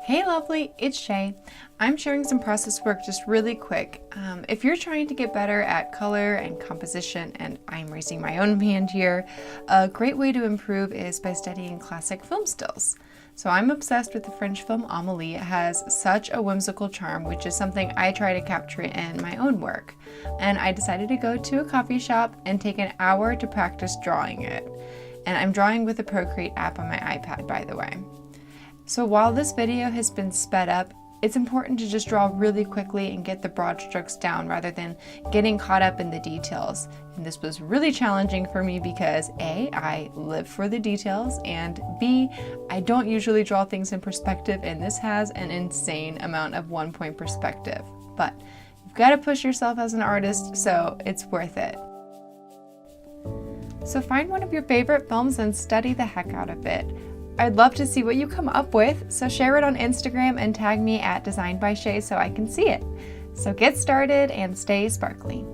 Hey lovely, it's Shea. I'm sharing some process work just really quick. If you're trying to get better at color and composition, and I'm raising my own hand here, a great way to improve is by studying classic film stills. So I'm obsessed with the French film Amélie. It has such a whimsical charm, which is something I try to capture in my own work. And I decided to go to a coffee shop and take an hour to practice drawing it. And I'm drawing with the Procreate app on my iPad, by the way. So while this video has been sped up, it's important to just draw really quickly and get the broad strokes down rather than getting caught up in the details. And this was really challenging for me because A, I live for the details, and B, I don't usually draw things in perspective, and this has an insane amount of 1-point perspective. But you've got to push yourself as an artist, so it's worth it. So find one of your favorite films and study the heck out of it. I'd love to see what you come up with, so share it on Instagram and tag me at Designed by Shea so I can see it. So get started and stay sparkly.